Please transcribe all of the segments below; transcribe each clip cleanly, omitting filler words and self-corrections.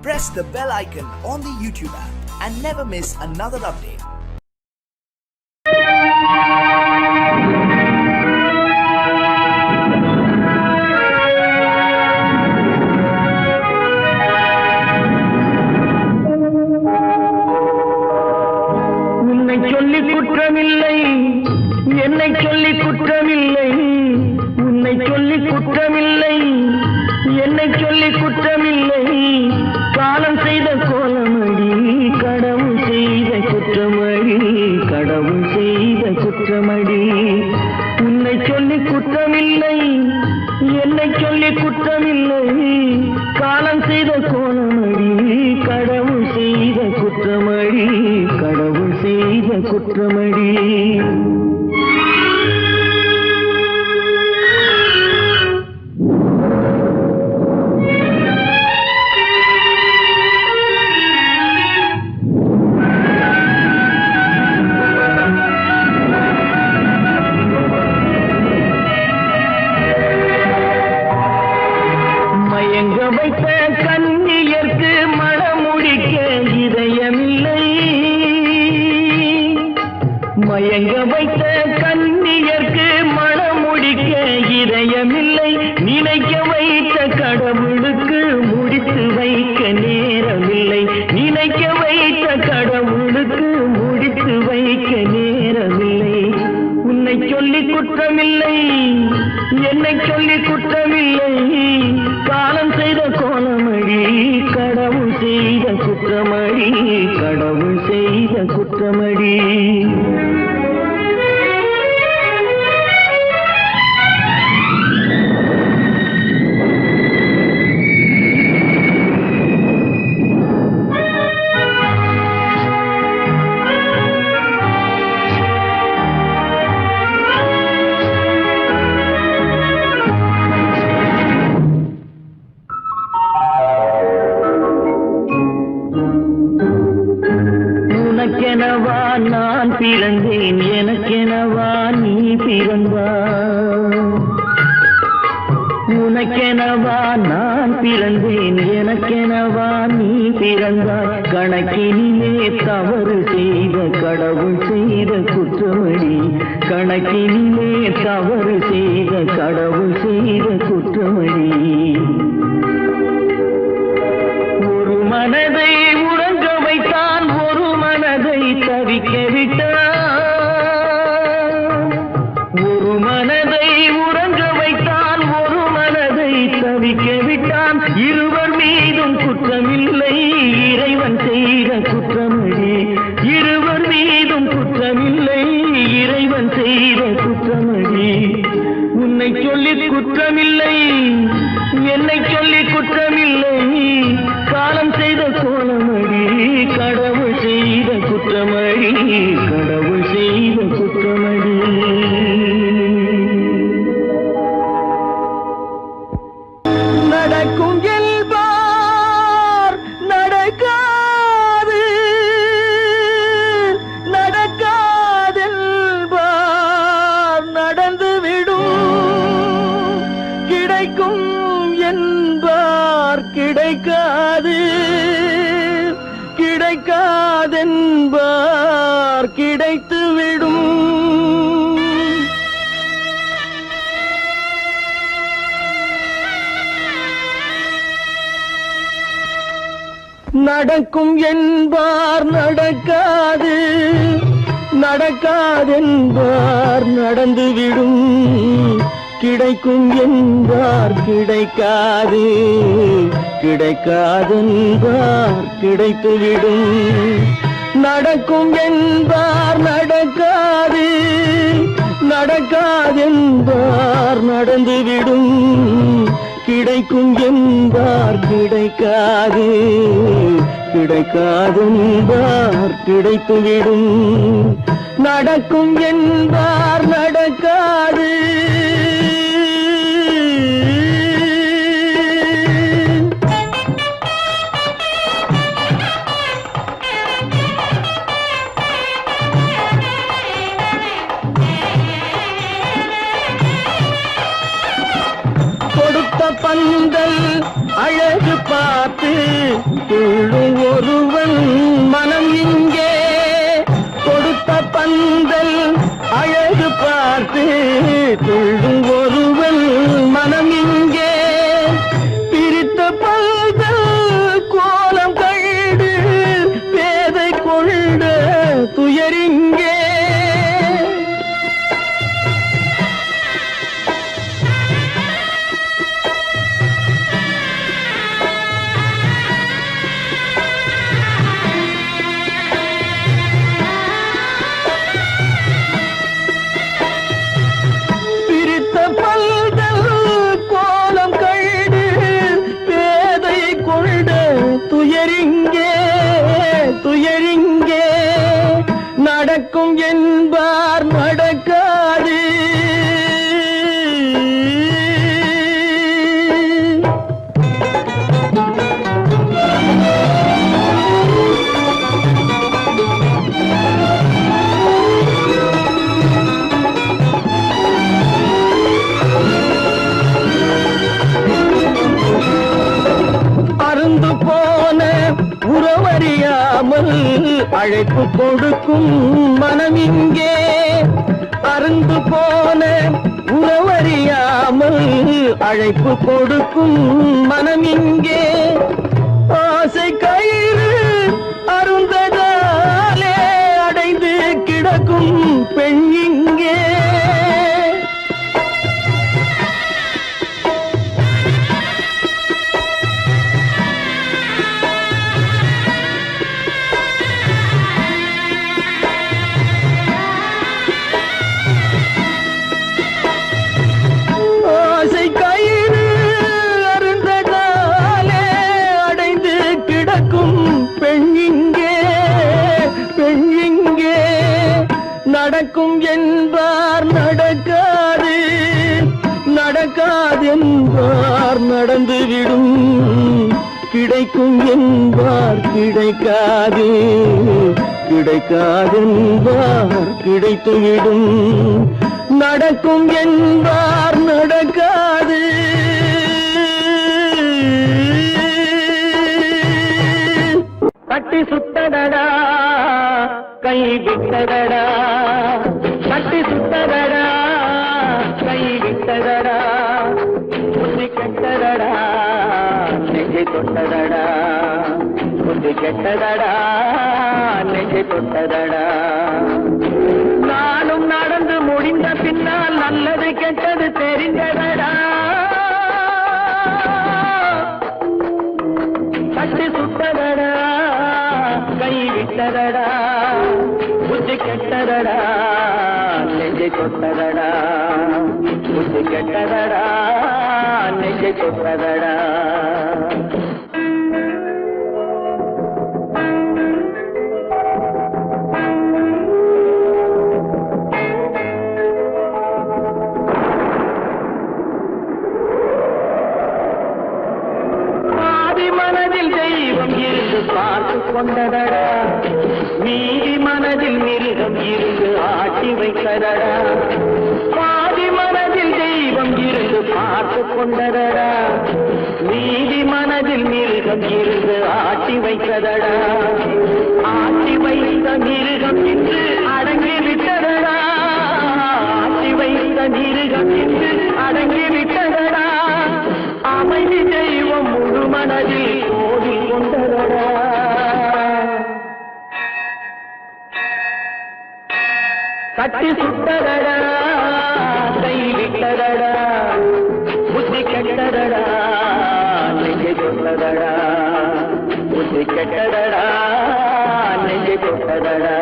Press the bell icon on the YouTube app and never miss another update. உன்னை சொல்லி குற்றமில்லை, என்னை சொல்லி குற்றமில்லை, உன்னை சொல்லி குற்றமில்லை, என்னை சொல்லி குற்றமில்லை, காலம் செய்த கோலமடி, கடவுள் செய்த குற்றமடி, கடவுள் செய்த குற்றமடி. உன்னை சொல்லி குற்றமில்லை, என்னை சொல்லி குற்றமில்லை, காலம் செய்த கோலமடி, கடவுள் செய்த குற்றமடி, கடவுள் செய்த குற்றமடி. மயங்க வைத்த கண்ணியர்க்கு மணமுடிக்க இதயமில்லை, மயங்க வைத்த கண்ணியர்க்கு மணமுடிக்க இதயமில்லை, நினைக்க வைத்த கடவுளுக்கு முடித்து வைக்க நேரமில்லை, நினைக்க வைத்த கடவுளுக்கு முடித்து வைக்க நேரமில்லை. உன்னை சொல்லி குற்றமில்லை, என்னை சொல்லி குற்றமில்லை, காலம் செய்த கோலமடி, கடவுள் செய்த குற்றமடி, கடவுள் செய்த குற்றமடி. உனக்கெனவா நான் பிறந்தேன், எனக்கெனவா நீ பிறந்தாய், உனக்கெனவா நான் பிறந்தேன், எனக்கெனவா நீ பிறந்தாய், கணக்கினிலே தவறு செய்த கடவுள் செய்த குற்றமடி, கணக்கினிலே தவறு செய்த கடவுள் செய்த குற்றமடி. ஒரு மனதை உறங்க வைத்தான், ஒரு மனதை தவிக்க விட்டான், ஒரு மனதை உறங்க வைத்தான், ஒரு மனதை தவிக்க விட்டான், இருவர் மீதும் குற்றமில்லை, இறைவன் செய்த குற்றமடி, இருவர் மீதும் குற்றமில்லை, இறைவன் செய்த குற்றமடி. உன்னை சொல்லி குற்றமில்லை, என்னை சொல்லி குற்றமில்லை, காலம் செய்த கோலமடி, கடவுள் செய்த குற்றமடி, கடவுள் செய்த குற்றமடி. நடக்கும் என்பார் நடக்காது, நடக்காதென்பார் நடந்துவிடும், கிடைக்கும் என்பார் கிடைக்காது, கிடைக்காதென்பார் கிடைத்துவிடும். நடக்கும் என்பார் நடக்காது, நடக்காதென்பார் நடந்துவிடும், கிடைக்கும் என்பார் கிடைக்காது, கிடைக்காதென்பார் கிடைத்துவிடும். நடக்கும் என்பார் நடக்காது, நடக்காதென்பார் நடந்துவிடும், கிடைக்கும் என்பார் கிடைக்காது, கிடைக்காதென்பார் கிடைத்துவிடும். நடக்கும் என்பார் நடக்காது. கொடுத்த பந்தல் அழகு பார்த்து துள்ளும் ஒருவன் மனம் இங்கே கொடுத்த பந்தல் அழகு பார்த்து துள்ளும் ஒருவன் மனம் இங்கே பிரித்த பந்தல் கோலம் கண்டு பேதை கொண்ட துயரிங்கே துயரிங்கே துயரிங்கே நடக்கும் என்பார் நடக்காது அருந்து போன உறவறியாமல் அழைப்பு கொடுக்கும் மனம் இங்கே அருந்து போன உறவறியாமல் அழைப்பு கொடுக்கும் மனம் இங்கே ஆசை கயிறு அருந்ததாலே அடைந்து கிடக்கும் பெண் இங்கே நடக்கும் என்பார் நடக்காது நடக்காது என்பார் நடந்துவிடும் கிடைக்கும் என்பார் கிடைக்காது கிடைக்காது என்பார் கிடைத்துவிடும் நடக்கும் என்பார் நடக்காது கட்டி சுத்தடடா கை விட்டதடா கட்டி சுத்ததடா கை விட்டதடா புத்தி கெட்டதடா நெஞ்சை தொட்டதடா புத்தி கெட்டதடா நெஞ்சை தொட்டதடா நானும் நடந்து முடிந்த பின்னால் நல்லது கெட்டது தெரிந்ததடா கட்டி சுத்ததடா கை விட்டதடா புத்தி கெட்டதடா நெஞ்சை தொட்டதடா புத்தி கெட்டதடா நெஞ்சை தொட்டதடா மனதில் தெய்வம் இருந்து பார்த்து கொண்டதடா நீதி மனதில் மிருகம் இருந்து ஆட்டி வைத்ததடா பாதி மனதில் தெய்வம் இருந்து பார்த்து கொண்டதடா நீதி மனதில் மிருகம் இருந்து ஆட்டி வைத்ததடா ஆட்டி வைத்த மிருகம் இன்று அடங்கி விட்டதடா ஆட்டி வைத்த மிருகம் இன்று அடங்கி விட்டதடா அமைதி தெய்வம் முழு மனதில் கோவில் கொண்டதடா கட்டி சுட்டதடா கை விட்டதடா புத்தி கெட்டதடா நெஞ்சை தொட்டதடா புத்தி கெட்டதடா நெஞ்சை தொட்டதடா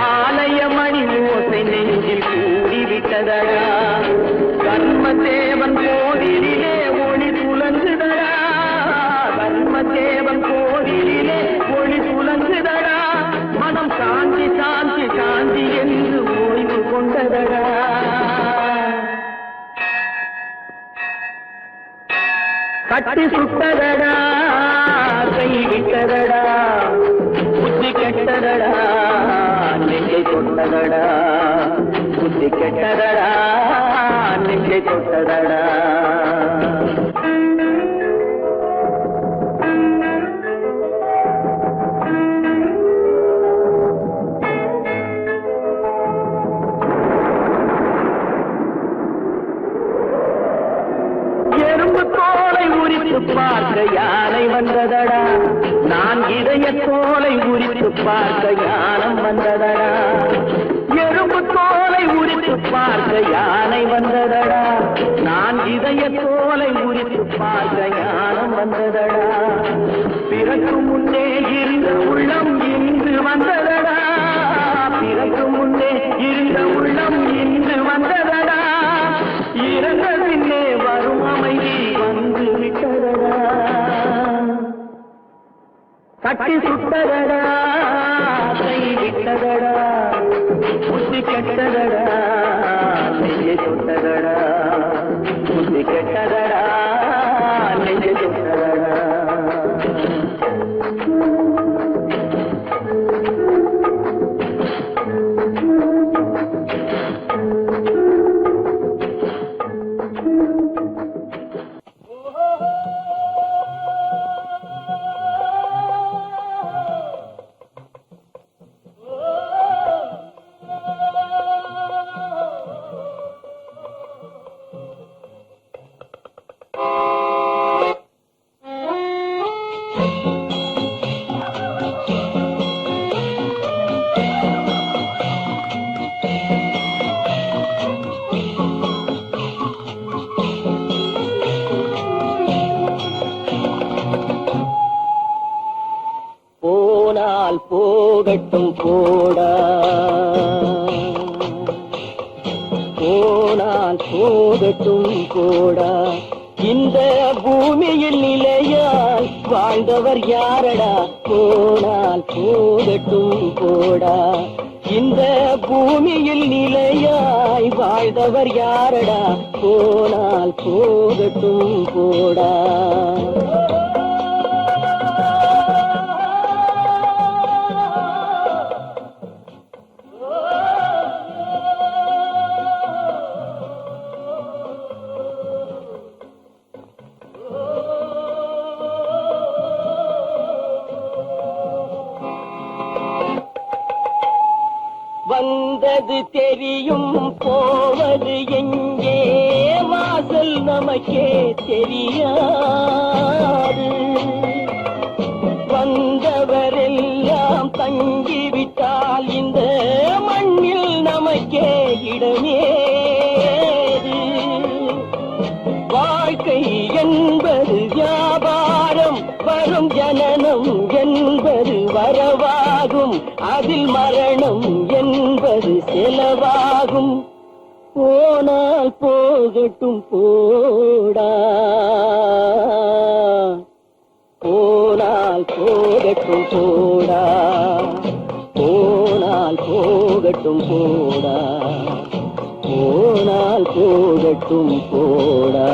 ஆலய மணி ஓசை நெஞ்சில் கட்டி சுட்டதடா கை விட்டதடா புத்தி கெட்டதடா நெஞ்சை தொட்டதடா புத்தி கெட்டதடா நெஞ்சை தொட்டதடா பார்க்க யானை வந்ததடா நான் இதய தோலை உரித்து பார்க்க யானம் வந்ததடா எறும்பு தோலை உரித்து பார்க்க யானை வந்ததடா நான் இதய தோலை உரித்து பார்க்க யானம் வந்ததடா பிறகு முன்னே இருந்த உள்ளம் இன்று வந்ததடா பிறகு முன்னே இருந்த உள்ளம் இன்று வந்ததடா இறந்த பின்னே வரும் அமைதி வந்து விட்டதடா கட்டி சுட்டதடா கை விட்டதடா புத்தி கெட்டதடா நெஞ்சை சுட்டதடா புத்தி கெட்டதடா நெஞ்சை சுட்டதடா போகட்டும் போடா போனால் போகட்டும் போடா இந்த பூமியில் நிலையாய் வாழ்ந்தவர் யாரடா போனால் போகட்டும் போடா இந்த பூமியில் நிலையாய் வாழ்ந்தவர் யாரடா போனால் போகட்டும் போடா வந்தது தெரியும் போவது எங்கே வாசல் நமக்கே தெரியாது வந்தவரெல்லாம் தங்கிவிட்டால் இந்த மண்ணில் நமக்கே இடமேது வாழ்க்கை என்பது வியாபாரம் வரும் ஜனனம் என்பது வரவாகும் அதில் மரணம் என்பது செலவாகும் போனால் போகட்டும் போடா போனால் போகட்டும் போடா போனால் போகட்டும் போடா போனால் போகட்டும் போடா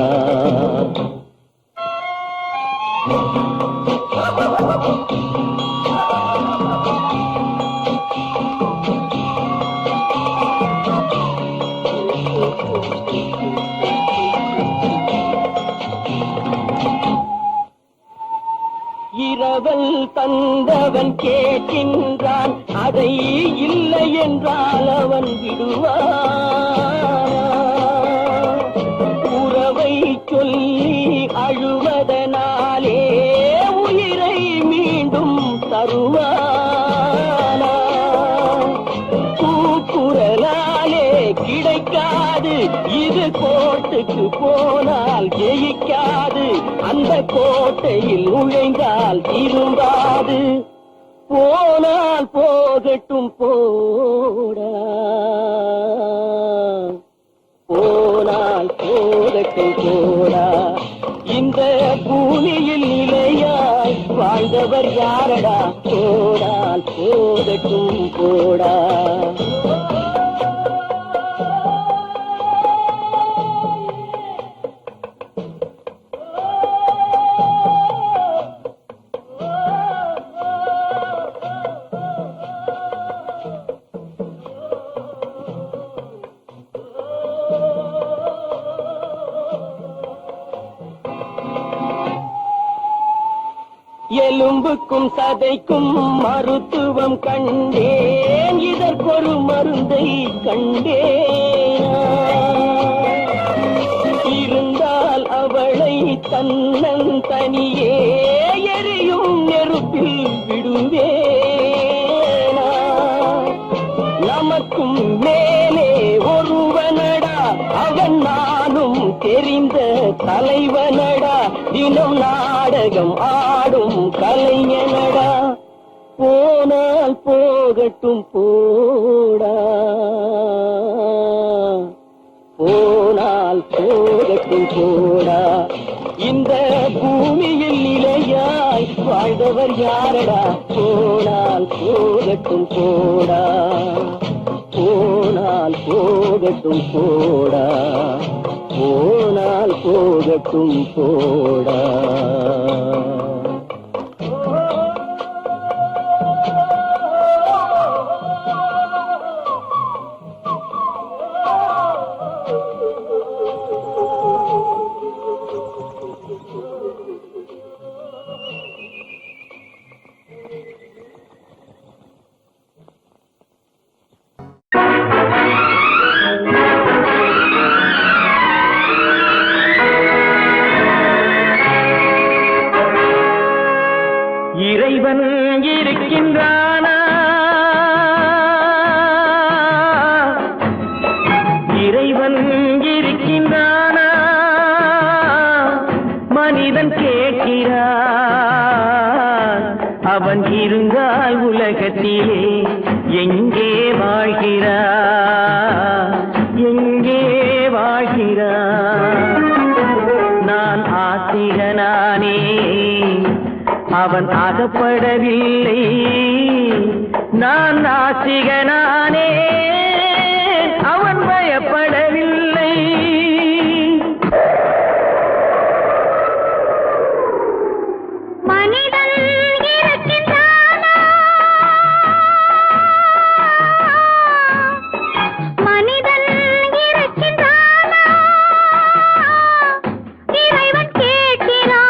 இரவல் தந்தவன் கேட்கின்றான் அதை இல்லை என்றால் அவன் விடுவான் உறவை சொல்லி அழுவதனாலே உயிரை மீண்டும் தருவானா கூக்குரலாலே கிடைக்காது இது கோட்டுக்கு போனால் ஜெயிக்காது அந்த கோட்டையில் நுழைந்தால் திரும்பாது போனால் போகட்டும் போடா போனால் போகட்டும் போடா இந்த பூமியில் நிலையாய் வாழ்ந்தவர் யாரடா போனால் போகட்டும் போடா எலும்புக்கும் சதைக்கும் மருத்துவம் கண்டேன், இதற்கொரு மருந்தை கண்டேன். இருந்தால் அவளை தன்னன் தனியே எரியும் நெருப்பில் விடுவேனா? நமக்கும் மேலே ஒருவனடா, அவன் நானும் தெரிந்த தலைவனடா, தினம் நாடகம் ஆடும் கலைஞனடா. போனால் போகட்டும் போடா, போனால் போகட்டும் போடா. இந்த பூமியில் நிலையாய் வாழ்ந்தவர் யாரடா? போனால் போகட்டும் போடா, போனால் போகட்டும் போடா, போனால் போகட்டும் போடா. இறைவன் இருக்கின்றானா? இறைவன் இருக்கின்றானா? மனிதன் கேட்கிறான். அவன் இருந்தால் உலகத்திலே எங்கே வாழ்கிறான்? எங்கே வாழ்கிறான்? நான் ஆசிரியனானே, அவன் அகப்படவில்லை. நான் நாசிகனானே, அவன் பயப்படவில்லை. மனிதன் இருக்கின்றானா? மனிதன் இருக்கின்றானா? இறைவன் கேட்கிறான்.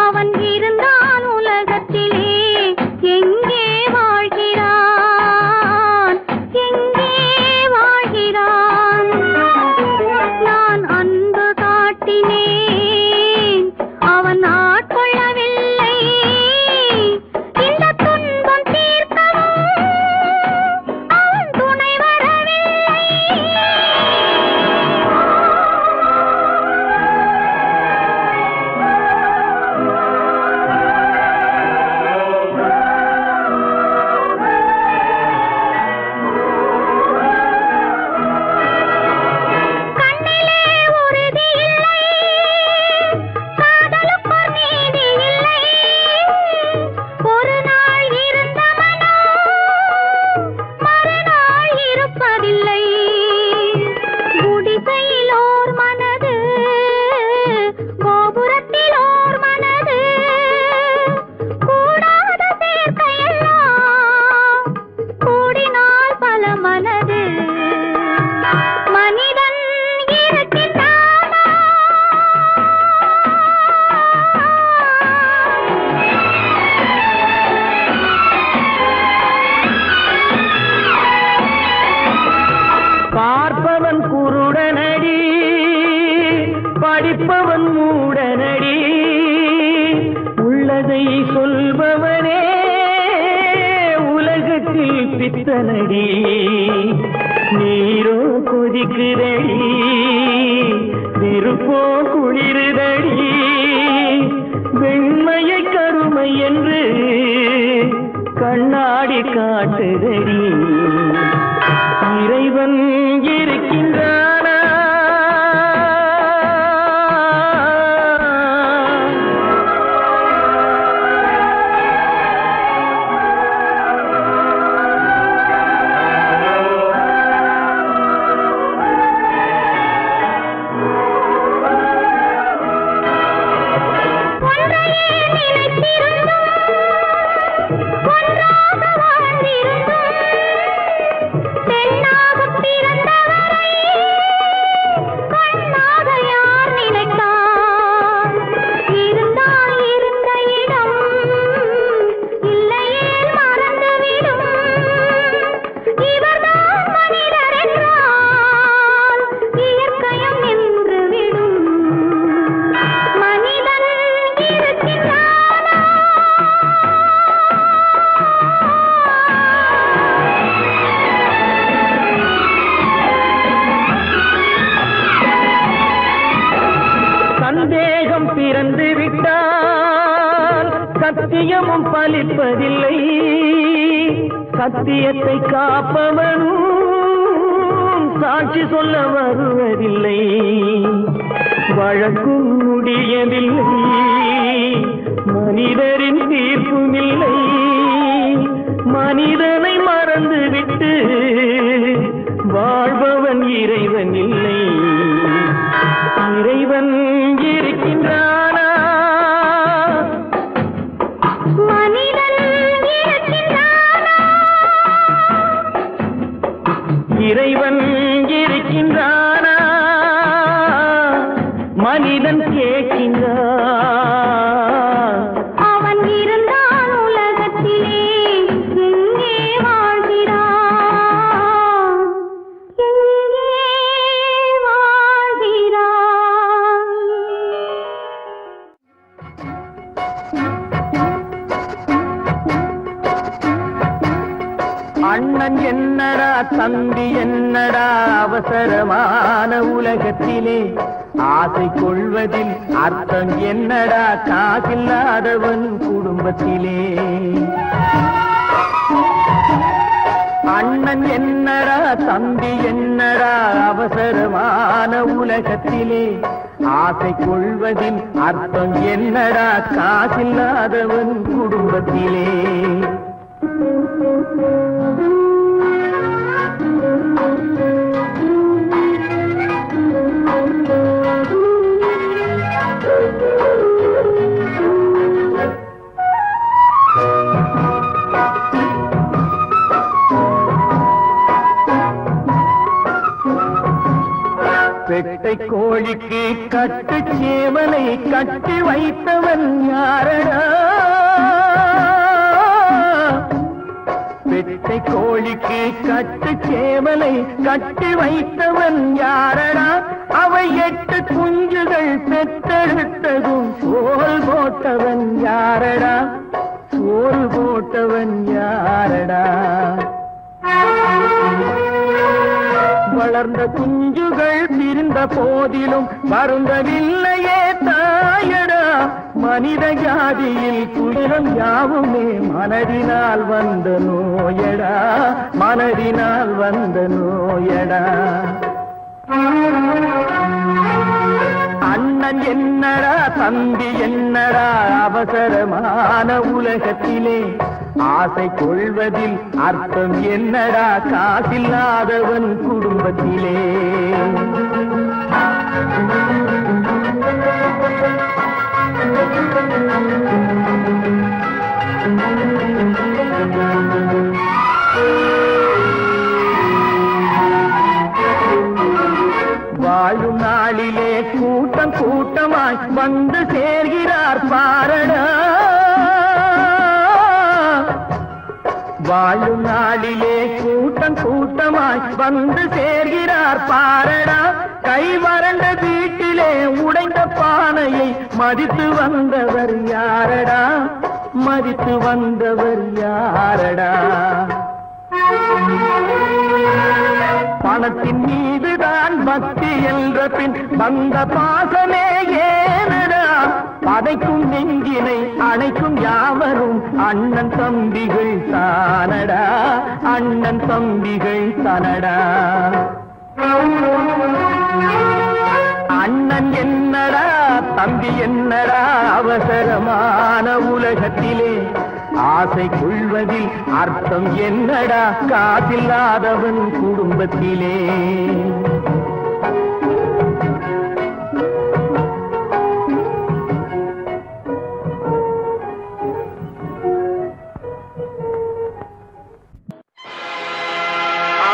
அவன் இருந்தால் உலகத்திலே எங்கே வாழ்கிறான்? எங்கே வாழ்கிறான்? நான் அன்பு காட்டினேன், அவன் ஆட்கொள்ளவில்லை. இந்த துன்பம் தீர்க்கவும் அவன் துணை வரவில்லை. கண்ணிலே உறுதி இல்லை, காதலுக்கோர் நீதி இல்லை. ஒரு நாள் இருந்த மனம் மறுநாள் இருப்பதில்லை. குடிசையிலோர் மனது, கோபுரத்திலோர் மனது, கூடாத சேர்க்கையெல்லாம் கூடினால் பல மனது. மனிதன் இருக்கின்றானா? பார்ப்பவன் குருடனடி, படிப்பவன் மூடனடி. உள்ளதை சொல்பவனே உலகத்தில் பித்தனடி. நீரோ கொதிக்குதடி, நெருப்போ குளிருதடி. வெண்மையை கருமை என்று கண்ணாடி காட்டுதடி. இறைவன் இருக்கின்றானா? ஒன்றையே நினைத்திருந்தும் ஒன்றாக வாழ்ந்திருந்தும் பெண்ணாகப் பிறந்த சத்தியமும் பலிப்பதில்லை, சத்தியத்தை காப்பவனும் சாட்சி சொல்ல வருவதில்லை. வழக்கும் முடியவில்லை, மனிதரின் தீர்ப்பும் இல்லை. மனிதனை மறந்துவிட்டு வாழ்பவன் இறைவன் இல்லை. இறைவன் இருக்கின்றானா? மனிதன் இருக்கின்றானா? இறைவன் இருக்கின்றானா? மனிதன் கேட்கின்றான். அவன் இருந்தான் உலகத்திலே, எங்கே வாழ்கிறான்? எங்கே வாழ்கிறான்? அண்ணன் என்னடா தம்பி என்னடா அவசரமான உலகத்திலே ஆசை கொள்வதில் அர்த்தம் என்னடா காசில்லாதவன் குடும்பத்திலே. அண்ணன் என்னடா தம்பி என்னடா அவசரமான உலகத்திலே ஆசை கொள்வதில் அர்த்தம் என்னடா காசில்லாதவன் குடும்பத்திலே. பெட்டை கோழிக்கு கட்டு சேவலை கட்டி வைத்தவன் யாரடா? பெட்டை கோழிக்கு கட்டு சேவலை கட்டி வைத்தவன் யாரடா? அவை 8 குஞ்சுகள் பெற்றெடுத்ததும் சோறு போட்டவன் யாரடா? சோறு போட்டவன் யாரடா? வளர்ந்த குஞ்சுகள் பிரிந்த போதிலும் வருந்தவில்லையே தாயடா. மனித ஜாதியில் துயரம் யாவுமே மனதினால் வந்த நோயடா, மனதினால் வந்த நோயடா. அண்ணன் என்னடா தம்பி என்னடா அவசரமான உலகத்திலே ஆசை கொள்வதில் அர்த்தம் என்னடா காசில்லாதவன் குடும்பத்திலே. வாழும் நாளிலே கூட்டம் கூட்டமாய் வந்து சேர்கிறார் பாரடா. வாழும் நாளிலே கூட்டம் கூட்டமாய் வந்து சேர்கிறார் பாரடா. கை வறண்ட வீட்டிலே உடைந்த பானையை மதித்து வந்தவர் யாரடா? மதித்து வந்தவர் யாரடா? பணத்தின் மீதுதான் பக்தி என்ற பின் வந்த பாசமே ஏனடா? பதைக்கும் நெஞ்சினை அணைக்கும் யாவரும் அண்ணன் தம்பிகள் தானடா, அண்ணன் தம்பிகள் தானடா. அண்ணன் என்னடா தம்பி என்னடா அவசரமான உலகத்திலே ஆசை கொள்வதில் அர்த்தம் என்னடா காசில்லாதவன் குடும்பத்திலே.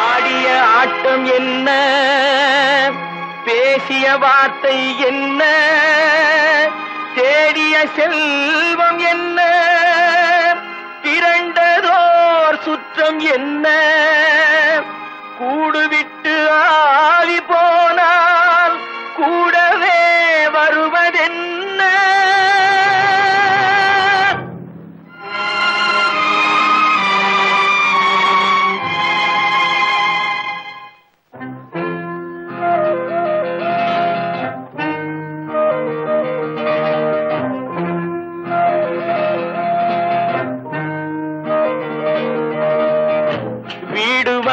ஆடிய ஆட்டம் என்ன, பேசிய வார்த்தை என்ன, தேடிய செல்வம் என்ன, திரண்டதோர் சுற்றம் என்ன, கூடுவிட்டு ஆவி போனால் கூடவே வருவதென்ன.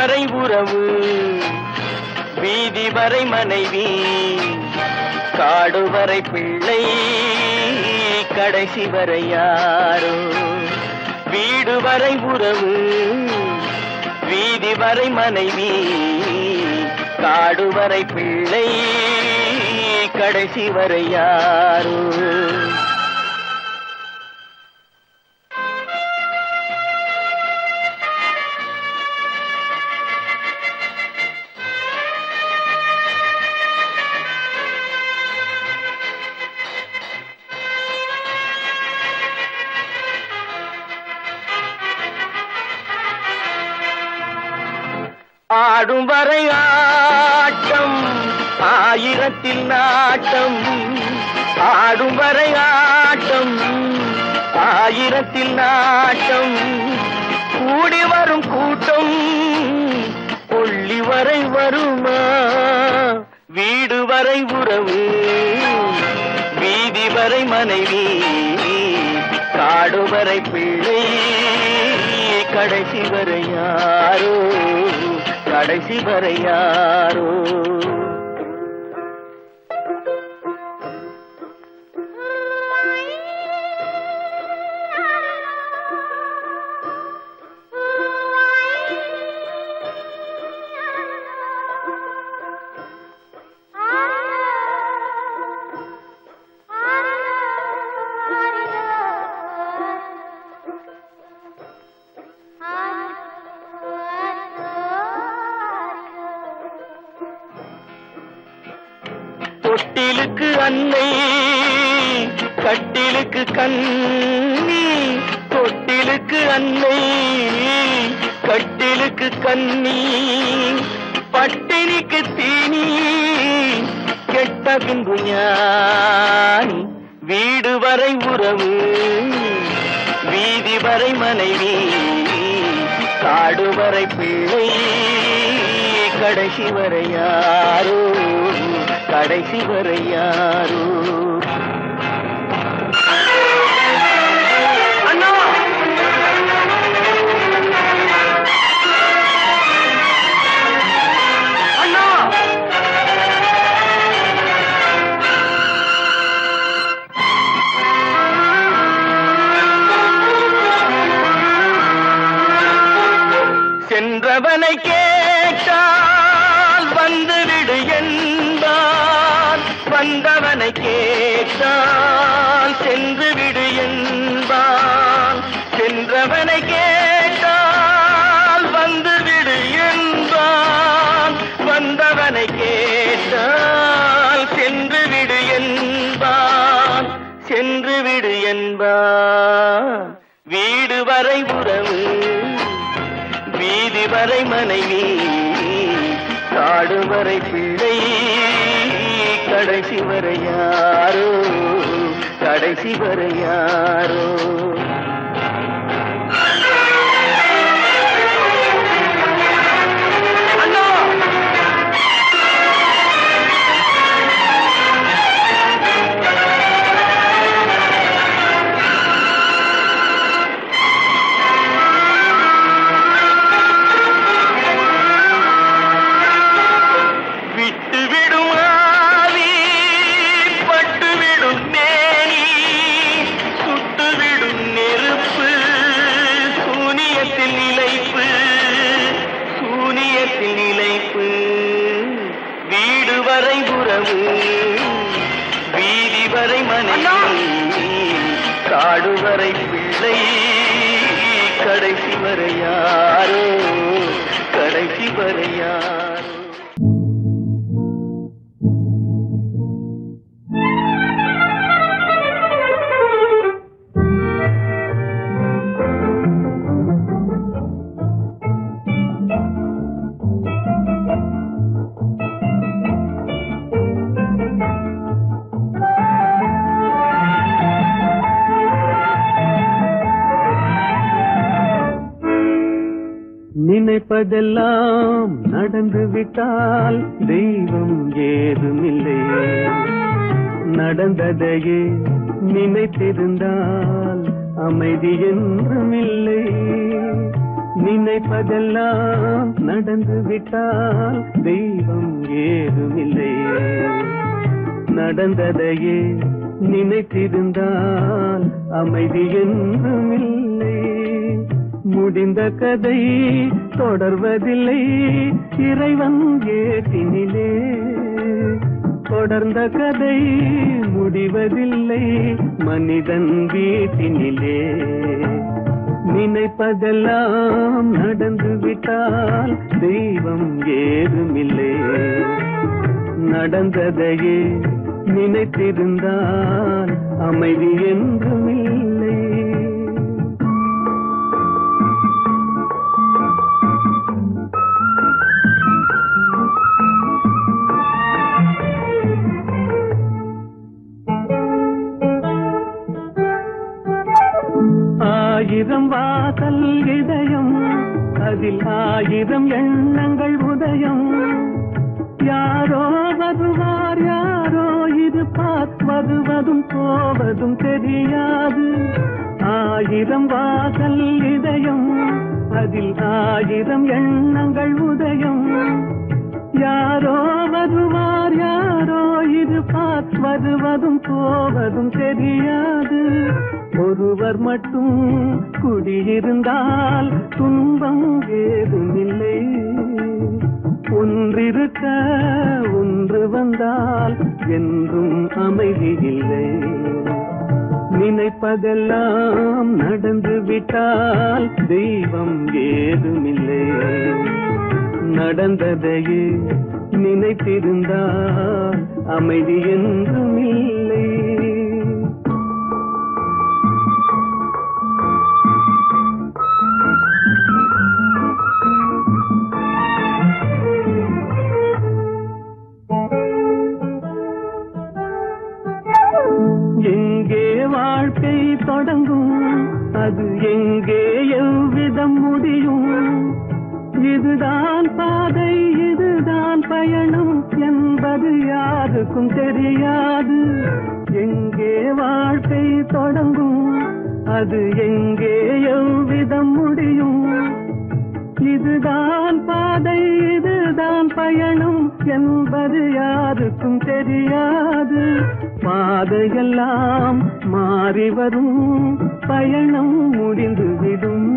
வரை உறவு, வீதி வரை மனைவி, காடு வரை பிள்ளை, கடைசி வரை யாரோ. வீடு வரை உறவு, வீதி வரை மனைவி, காடு வரை பிள்ளை, கடைசி வரை யாரோ. ஆடும் வரை ஆட்டம், ஆயிரத்தில் நாட்டம். ஆடும் வரை ஆட்டம், ஆயிரத்தில் நாட்டம். கூடி வரும் கூட்டம் கொள்ளி வரை வருமா. வீடு வரை உறவு, வீதி வரை மனைவி, காடு வரை பிள்ளை, கடைசி வரை யாரோ, கடைசி வரை யாரோ. தொட்டிலுக்கு அன்னை, கட்டிலுக்கு கண்ணி. தொட்டிலுக்கு அன்னை, கட்டிலுக்கு கண்ணி. பட்டினிக்கு தீனி, கெட்ட பின்பு ஞானி. வீடு வரை உறவு, வீதி வரை மனைவி, காடு வரை பிள்ளை, கடைசி வரை யாரோ, கடைசி வரை யாரோ. அண்ணா, அண்ணா, சென்றவனை கேட்டால் வந்துவிடு என்பான், வந்தவனை கேட்டால் சென்று விடு என்பான். சென்றவனை கேட்டால் வந்துவிடு என்பான், வந்தவனை கேட்டால் சென்று விடு என்பான், சென்று விடு என்பான். வீடு வரை உறவு, வீதி வரை மனைவி, காடு வரை பிள்ளை, கடைசி வரை யாரோ, கடைசி வரை யாரோ. வீடு வரை உறவு, வீதி வரை மனைவி, காடு வரை பிள்ளை, கடைசி வரை யாரோ, கடைசி வரை யாரோ. நினைப்பதெல்லாம் நடந்து விட்டால் தெய்வம் ஏதுமில்லை, நடந்ததையே நினைத்திருந்தால் அமைதி என்றுமில்லை. நினைப்பதெல்லாம் நடந்து விட்டால் தெய்வம் ஏதுமில்லை. நடந்ததையே நினைத்திருந்தால் அமைதி என்றும் இல்லை. முடிந்த கதை தொடர்வதில்லை இறைவன் ஏட்டினிலே. தொடர்ந்த கதை முடிவதில்லை மனிதன் வீட்டினிலே. நினைப்பதெல்லாம் நடந்து விட்டால் தெய்வம் ஏதுமில்லை. நடந்ததையே நினைத்திருந்தால் அமைதி என்றும் இல்லை. ஆயிரம் வாசல் இதயம் அதில் ஆயிரம் எண்ணங்கள் உதயம். யாரோ வருவார் யாரோ இருப்பார் வருவதும் போவதும் தெரியாது. ஆயிரம் வாசல் இதயம் அதில் ஆயிரம் எண்ணங்கள் உதயம். யாரோ வருவார் யாரோ இருப்பார் வருவதும் போவதும் தெரியாது. ஒருவர் மட்டும் குடியிருந்தால் துன்பம் ஏதுமில்லை. ஒன்றிருக்க ஒன்று வந்தால் என்றும் அமைதி இல்லை. நினைப்பதெல்லாம் நடந்து விட்டால் தெய்வம் ஏதுமில்லை. நடந்ததையே நினைத்திருந்தால் அமைதி என்றும் இல்லை. எங்கே வாழ்க்கை தொடங்கும் அது எங்கே எவ்விதம் முடியும். இதுதான் பாதை இதுதான் பயணம் என்பது யாருக்கும் தெரியாது. எங்கே வாழ்க்கை தொடங்கும் அது எங்கே எவ்விதம் முடியும். இதுதான் பாதை இதுதான் பயணம் என்பது யாருக்கும் தெரியாது. பாதையெல்லாம் மாறி வரும் பயணம் முடிந்துவிடும்.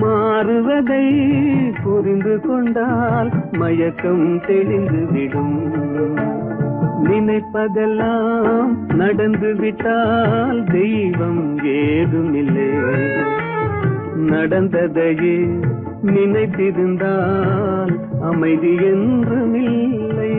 மாறுவதை புரிந்து கொண்டால் மயக்கம் தெளிந்துவிடும். நினைப்பதெல்லாம் நடந்து விட்டால் தெய்வம் ஏதுமில்லை. நடந்ததையே நினைத்திருந்தால் அமைதி என்றும் இல்லை.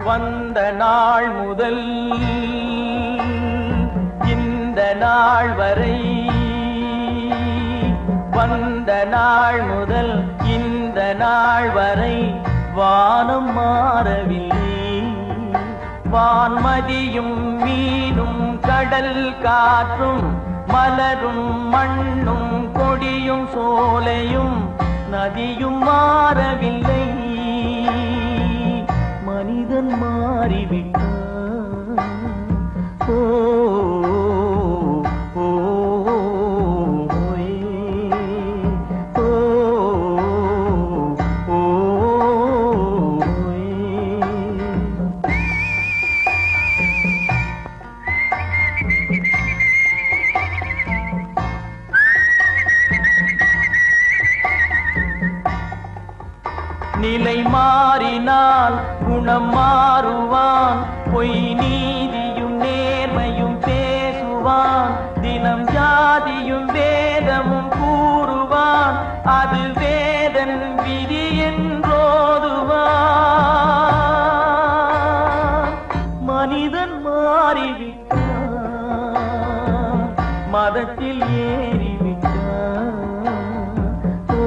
வந்த நாள் முதல் இந்த நாள் வரை வந்த நாள் முதல் இந்த நாள் வரை வானம் மாறவில்லை. வான்மதியும் மீனும் கடல் காற்றும் மலரும் மண்ணும் கொடியும் சோலையும் நதியும் மாறவில்லை. மனிதன் மாறிவிட்டான். ஓ ஓ நிலை மாறினால் குணம் மாறுவான். பொய் நீதியும் நேர்மையும் பேசுவான். தினம் ஜாதியும் வேதமும் கூறுவான். அது வேதன் விதி என்றோதுவான். மனிதன் மாறிவிட்டான். மதத்தில் ஏறிவிட்டான். ஓ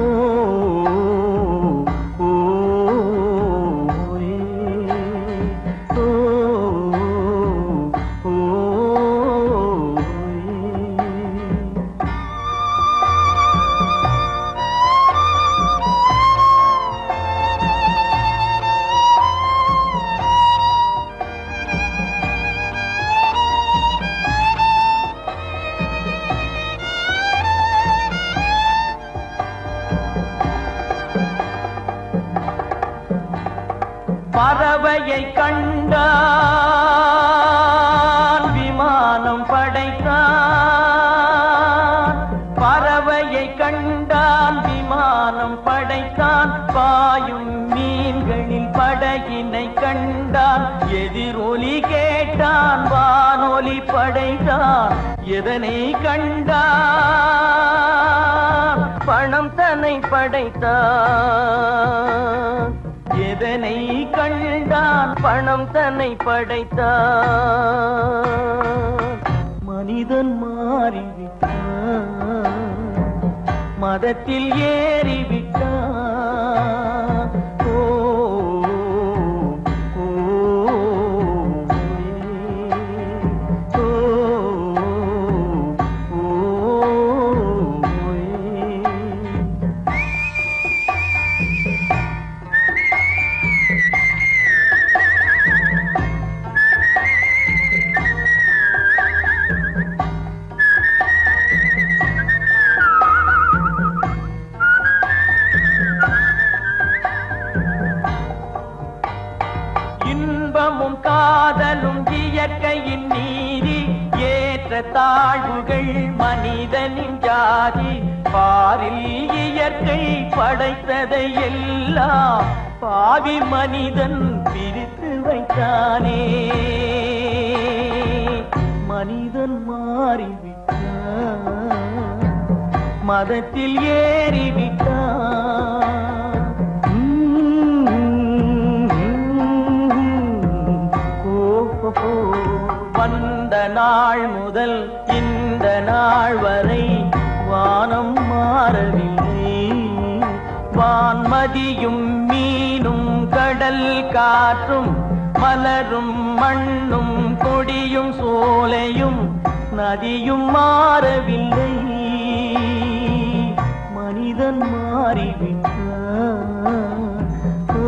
பறவையை கண்டான் விமானம் படைத்தான். பறவையை கண்டான் விமானம் படைத்தான். பாயும் மீன்களில் படகினை கண்டான். எதிரொலி கேட்டான் வானொலி படைத்தான். எதனை கண்டான்? பணம் தன்னை படைத்தான். எதனை கண்டான்? பணம் தன்னை படைத்தான். மனிதன் மாறிவிட்டான். மதத்தில் ஏறிவிட்டான். ஓ ஓ, ஓ, ஓ, இன்பமும் காதலும் இயற்கையின் நீதி. ஏற்ற தாழ்வுகள் மனிதனின் ஜாதி. பாரில் இயற்கை படைத்ததை எல்லாம் பாவி மனிதன் பிரித்து வைத்தானே. மனிதன் மாறிவிட்டான். மதத்தில் ஏறிவிட்டான். வந்த நாள் முதல் இந்த நாள் வரை வானம் மாறவில்லை. வான்மதியும் மீனும் கடல் காற்றும் மலரும் மண்ணும் கொடியும் சோலையும் நதியும் மாறவில்லை. மனிதன் மாறிவிட்டான். ஓ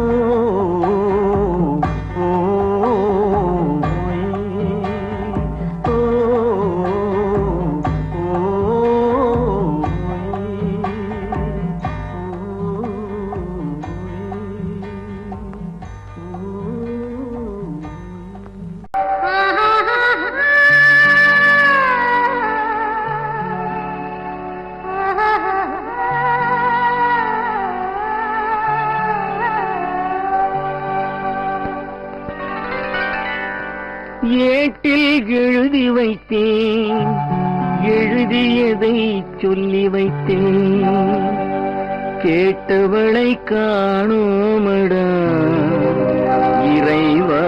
ஏட்டில் எழுதி வைத்தேன். எழுதியதை சொல்லி வைத்தேன். கேட்டவளை காணோமடா இறைவா.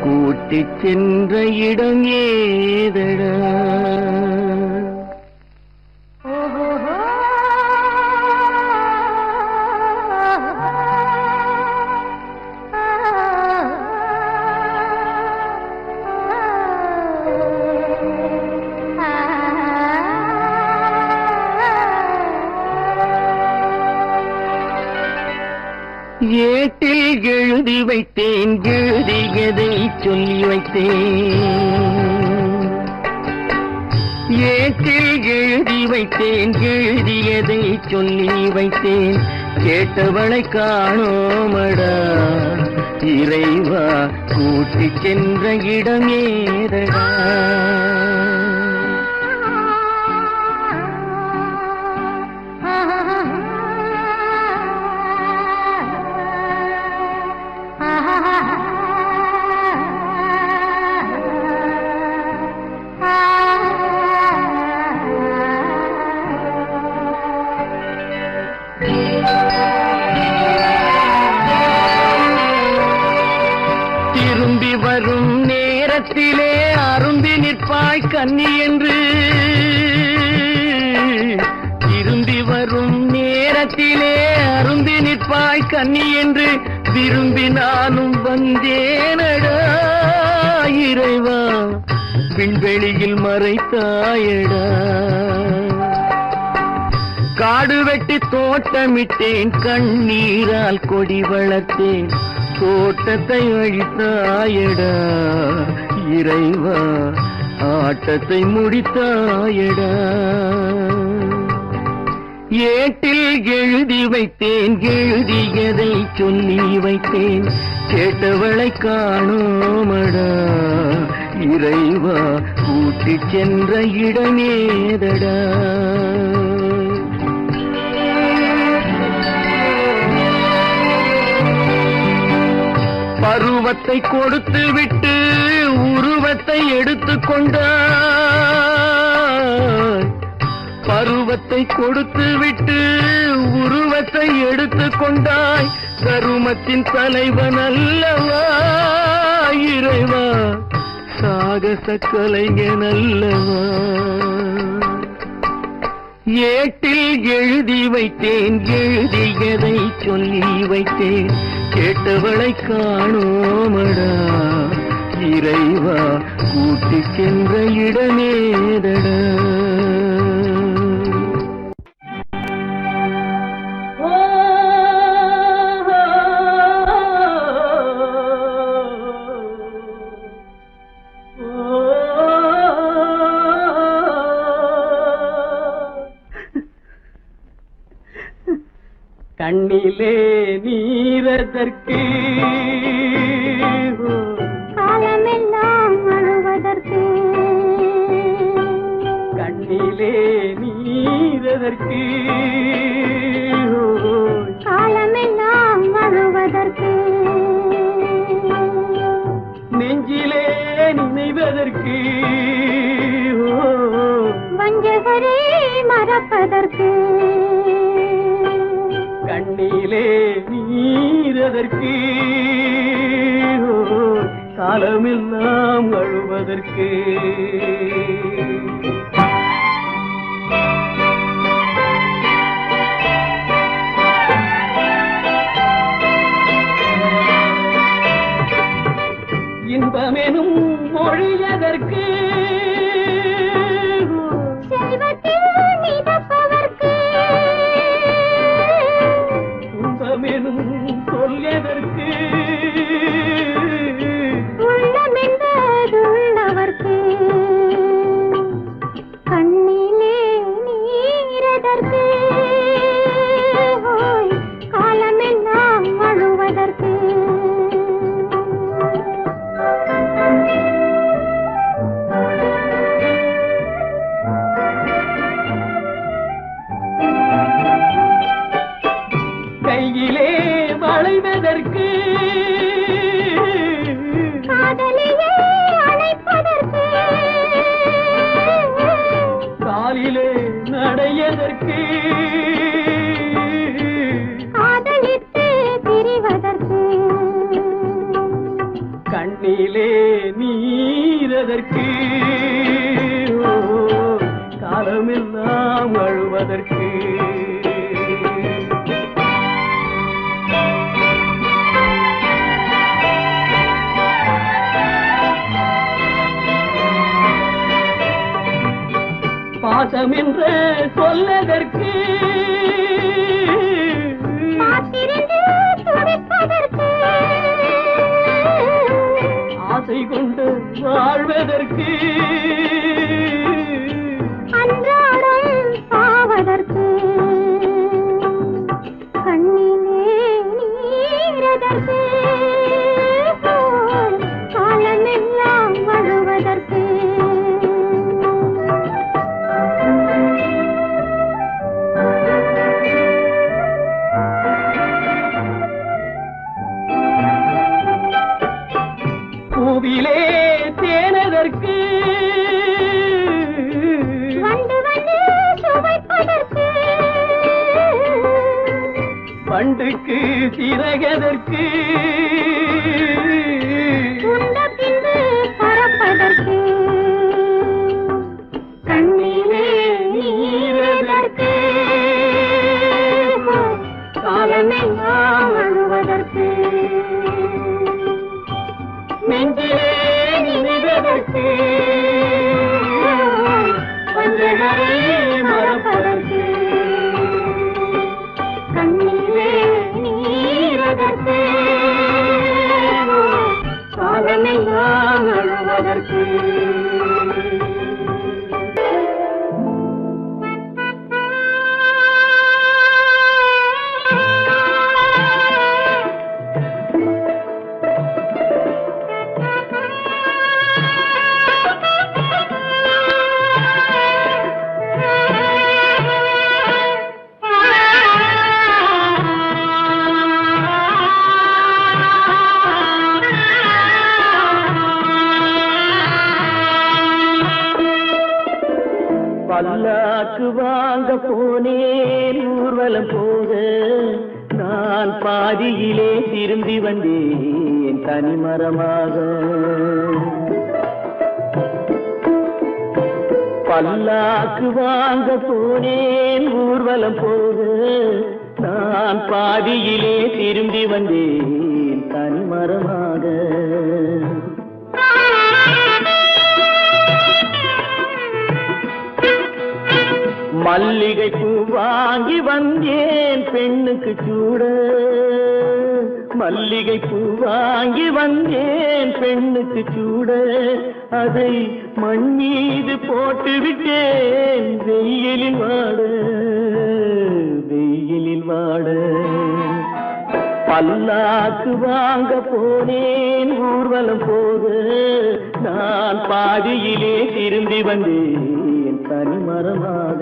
கூட்டிச் சென்ற இடம் ஏதடா? ஏட்டில் எழுதி வைத்தேன். எழுதியதை சொல்லி வைத்தேன். ஏட்டில் எழுதி வைத்தேன். எழுதியதை சொல்லி வைத்தேன். கேட்டவளை காணோமடா இறைவா. கூட்டிச் சென்ற இடம் ஏதடா? திரும்பி வரும் நேரத்திலே அரும்பி நிற்பாய் கன்னி என்று. திரும்பி வரும் நேரத்திலே அரும்பி நிற்பாய் கன்னி என்று விரும்பி நானும் வந்தேனடா இறைவா. விண்வெளியில் மறைத்தாயடா. காடு வெட்டி தோட்டமிட்டேன். கண்ணீரால் கொடி வளர்த்தேன். தோட்டத்தை அழித்தாயடா இறைவா. ஆட்டத்தை முடித்தாயடா. ஏட்டில் எழுதி வைத்தேன், எழுதியதை சொல்லி வைத்தேன், கேட்டவளை காணோமடா இறைவா, கூட்டிச் சென்ற இடமேதடா. பருவத்தை கொடுத்து விட்டு உருவத்தை எடுத்துக் கொண்டாய், பருவத்தை கொடுத்து விட்டு உருவத்தை எடுத்துக் கொண்டாய், கருமத்தின் தலைவன் அல்லவா இறைவா, சாகச கலைஞன் அல்லவா. ஏட்டில் எழுதி வைத்தேன், எழுதியதை சொல்லி வைத்தேன், கேட்டவளை காணோமடா இறைவா, கூட்டிச் சென்ற இடமேதடா. கண்ணிலே நீரதற்கு, காலமெல்லாம் அழுவதற்கு, கண்ணிலே நீரதற்கு, காலமெல்லாம் அழுவதற்கு, நெஞ்சிலே நினைவதற்கு, வஞ்சகரே மறப்பதற்கு, கண்ணிலே நீரதற்கு, காலமெல்லாம் அழுவதற்கு. இன்பமெனும் மொழியதற்கு, செல்வத்தில் மிதப்பதற்கு, துன்பமெனும் சொல்லியதற்கு, உள்ளமென்பதுள்ளவர்க்கு, கண்ணிலே நீரதற்கு, காலமெல்லாம் அழுவதற்கு. கையிலே வளைவதற்கு, காதலியே அழைப்பதற்கு, காலிலே நடையதற்கு, காதலித்து பிரிவதற்கு, கண்ணிலே நீரதற்கு, காலமெல்லாம் அழுவதற்கு. பாசம் என்று சொல்லதற்கு, காத்திருந்து துடிப்பதற்கு, ஆசை கொண்டு வாழ்வதற்கு, அன்றாடம் சாவதற்கு, கண்ணிலே நீரதற்கு, காலமெல்லாம் அழுவதற்கு. பூவிலே தேனதற்கு, வந்து வந்து சுவைப்பதற்கு, பண்டுக்கு சிறகதற்கு, உண்ட பின்பு பறப்பதற்கு, கண்ணிலே நீரதற்கு, காலமெல்லாம் அழுவதற்கு, நெஞ்சிலே நினைவதற்கு, வஞ்சகரை மறப்பதற்கு, கண்ணிலே நீரதற்கு, காலமெல்லாம் அழுவதற்கு. பல்லாக்கு வாங்க போனேன் ஊர்வலம் போக நான் பாதியிலே திரும்பி வந்தேன் தனிமரமாக. பல்லாக்கு வாங்க போனேன் ஊர்வலம் போக நான் பாதியிலே திரும்பி வந்தேன் தனிமரமாக. மல்லிகை பூ வாங்கி வந்தேன் பெண்ணுக்கு சூட. மல்லிகை பூ வாங்கி வந்தேன் பெண்ணுக்கு சூட. அதை மண் மீது போட்டு விட்டேன் வெயிலில் வாட வெயிலில் வாட. பல்லாக்கு வாங்க போனேன் ஊர்வலம் போக நான் பாதியிலே திரும்பி வந்தேன் தனிமரமாக.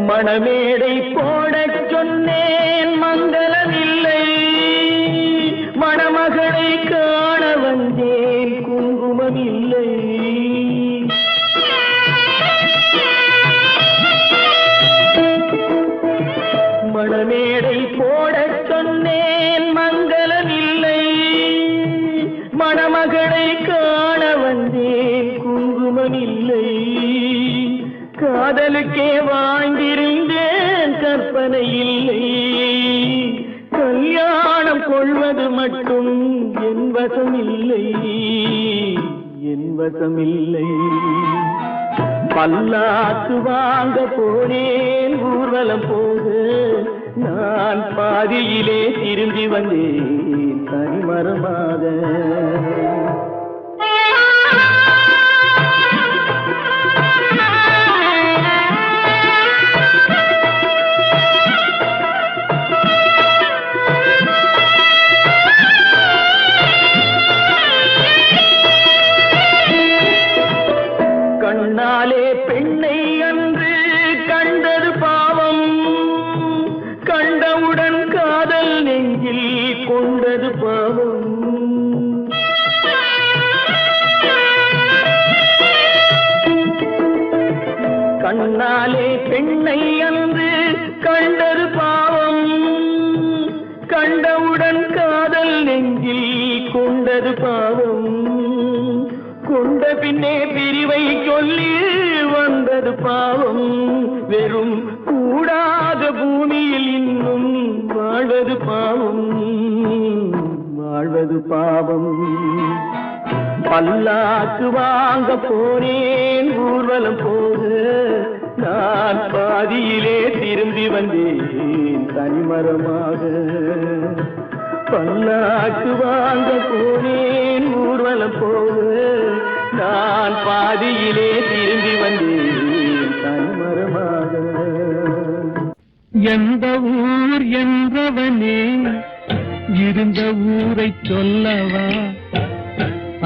மணமேடை போடச் சொன்னேன் மங்களமில்லை. மணமகளை காண வந்தேன் குங்குமமில்லை. மணமேடை போடச் சொன்னேன் மங்களமில்லை. மணமகளை காண வந்தேன் குங்குமமில்லை. காதலுக்கே வாழ்ந்திருந்தேன் கற்பனை இல்லை. கல்யாணம் கொள்வது மட்டும் என் வசமில்லை என் வசமில்லை. பல்லாக்கு வாங்க போனேன் ஊர்வலம் போக நான் பாதியிலே திரும்பி வந்தேன் தனிமரமாக. கண்ணாலே பெண்ணை அன்று கண்டது பாவம். கண்டவுடன் காதல் நெஞ்சில் கொண்டது பாவம். கண்ணாலே பெண்ணை அன்று கண்டது பாவம். கண்டவுடன் காதல் நெஞ்சில் கொண்டது பாவம். கொண்ட பின்னே பிரிவை சொல்லி வந்தது பாவம். வெறும் கூடாத பூமியில் இன்னும் வாழ்வது பாவம் வாழ்வது பாவம். பல்லாக்கு வாங்க போனேன் ஊர்வலம் போக நான் பாதியிலே திரும்பி வந்தேன் தனிமரமாக. பல்லாக்கு வாங்க போனேன் ஊர்வலம் போக நான் பாதியிலே திரும்பி வந்தேன் தனிமரமாக. எந்த ஊர் என்றவனே இருந்த ஊரை சொல்லவா?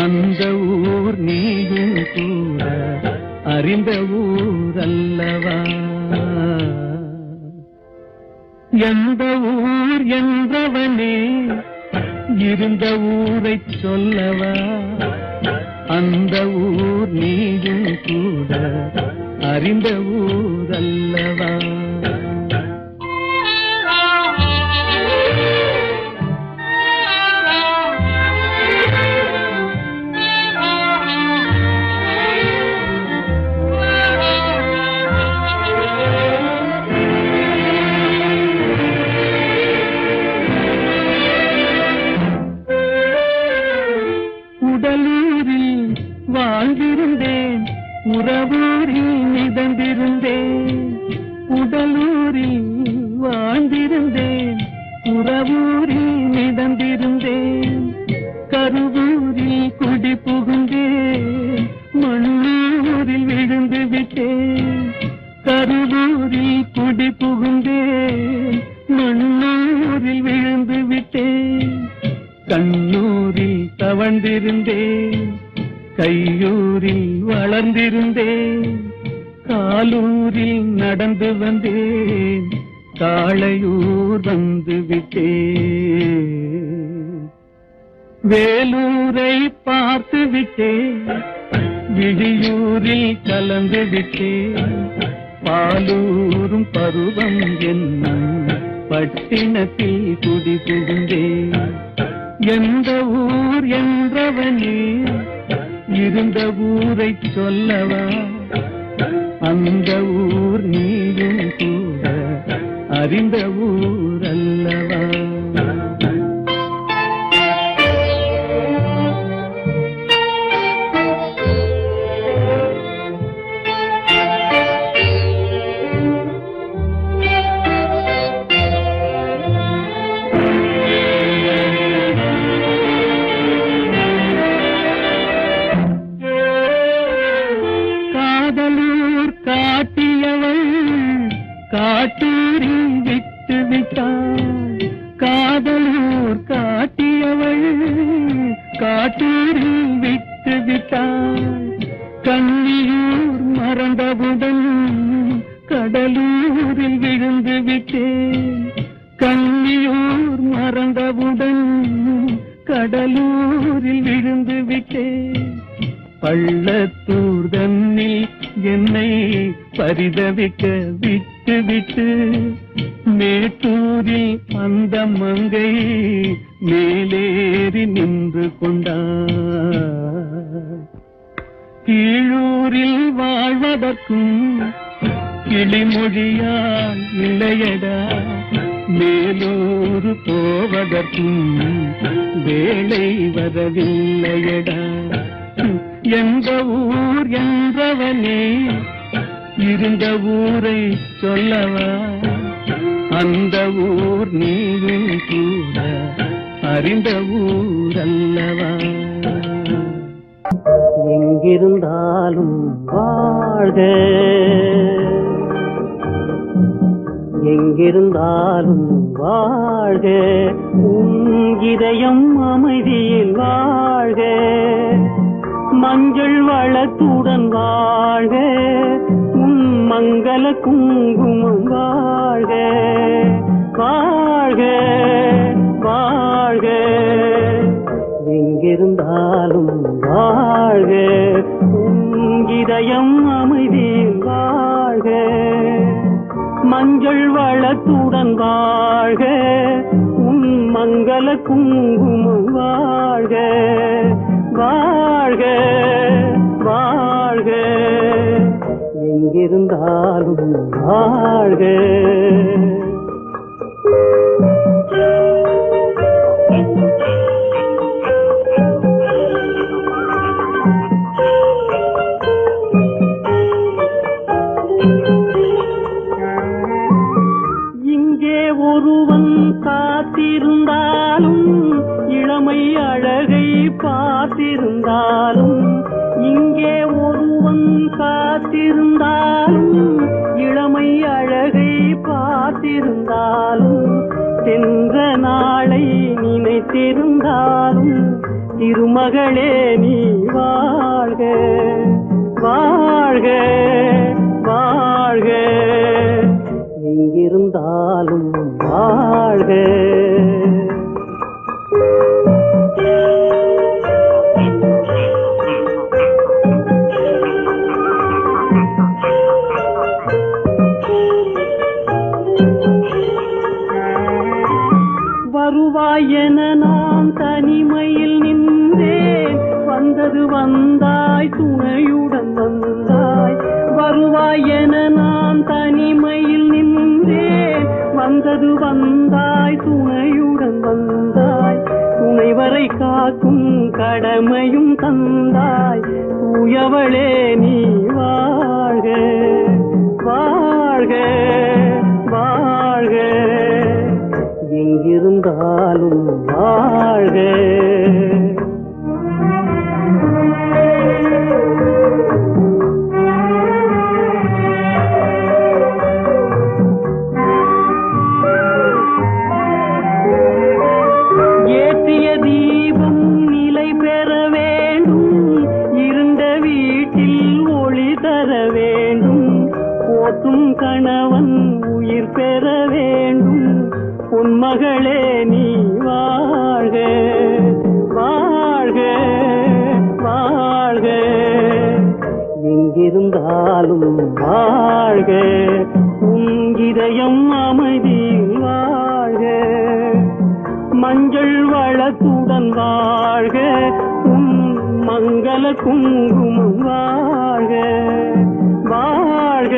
அந்த ஊர் நீயும் கூட அறிந்த ஊர் அல்லவா? எந்த ஊர் என்றவனே இருந்த ஊரை சொல்லவா? அந்த ஊர் நீயும் கூட அறிந்த ஊர் அல்லவா? உடலூரில் வாழ்ந்திருந்தேன் உறவூரில் மிதந்திருந்தேன். உடலூரில் வாழ்ந்திருந்தேன் உறவூரில் மிதந்திருந்தேன். கருவூரில் குடி புகுந்தேன் மண்ணூரில் விழுந்து விட்டேன். கருவூரில் குடி புகுந்தேன் மண்ணூரில் விழுந்து விட்டேன். கண்ணூரில் தவழ்ந்திருந்தேன் கையூரில் வளர்ந்திருந்தேன், காலூரில் நடந்து வந்தேன், காளையூர் வந்து விட்டேன். வேலூரை பார்த்து விட்டேன், விழியூரில் கலந்து விட்டேன், பாலூரும் பருவம் என்னும் பட்டினத்தில் குடி புகுந்தேன். எந்த ஊர் என்றவனே இருந்த ஊரை சொல்லவா, அந்த ஊர் நீயும் கூட அறிந்த ஊர் அல்லவா. காட்டூரில் விட்டு விட்டாள், காதலூர் காட்டியவள் காட்டூரில் விட்டு விட்டாள். கண்ணியூர் மறந்தவுடன் கடலூரில் விழுந்து விட்டேன், கண்ணியூர் மறந்தவுடன் கடலூரில் விழுந்து விட்டேன். பள்ளத்தூர் தன்னில் என்னை பரிதவிக்க விட்டு விட்டு மேட்டூரில் அந்த மங்கை மேலேறி நின்று கொண்டார். கீழூரில் வாழ்வதற்கும் கிளிமொழியால் இல்லையடா, மேலூர் போவதற்கும் வேலை வரவில்லையடா. எந்த ஊர் என்றவனே இருந்த ஊரை சொல்லவா, அந்த ஊர் நீயும் கூட அறிந்த ஊர் அல்லவா. எங்கிருந்தாலும் வாழ்க, எங்கிருந்தாலும் வாழ்க, உன் இதயம் அமைதியில் வாழ்க, மஞ்சள் வளத்துடன் வாழ்க, உன் மங்கள குங்குமம் வாழ்க, வாழ்க வாழ்க. எங்கிருந்தாலும் வாழ்க, உன் இதயம் அமைதியில் வாழ்க, மஞ்சள் வளத்துடன் வாழ்க, உன் மங்கள குங்குமம் வாழ்க, வாழ்க வாழ்க. எங்கிருந்தாலும் வாழ்க. இங்கே ஒருவன் காத்திருந்தாலும், இளமை அழகை பார்த்திருந்தாலும், இங்கே ஒருவன் காத்திருந்தாலும், இளமை அழகை பார்த்திருந்தாலும், சென்ற நாளை நினைத்திருந்தாலும், திருமகளே நீ வாழ்க, வாழ்க வாழ்க. எங்கிருந்தாலும் வாழ்க. வருவாயென நான் தனிமையில் நின்றேன், வந்தது வந்தாய் துணையுடன் வந்தாய். வருவாயென நான் தனிமையில் நின்றேன், வந்தது வந்தாய் துணையுடன் வந்தாய். துணைவரை காக்கும் கடமையும் தந்தாய், தூயவளே நீ வாழ்க, வாழ்க வாழ்க. எங்கிருந்தாலும் வாழ்க. ஏற்றிய தீபம் நிலை பெற வேண்டும், உன் மகளே நீ வாழ்க வாழ்க வாழ்க எங்கிருந்தாலும் வாழ்க உன் இதயம் அமைதியில் வாழ்க மஞ்சள் வளத்துடன் வாழ்க உன் மங்கள குங்குமம் வாழ்க வாழ்க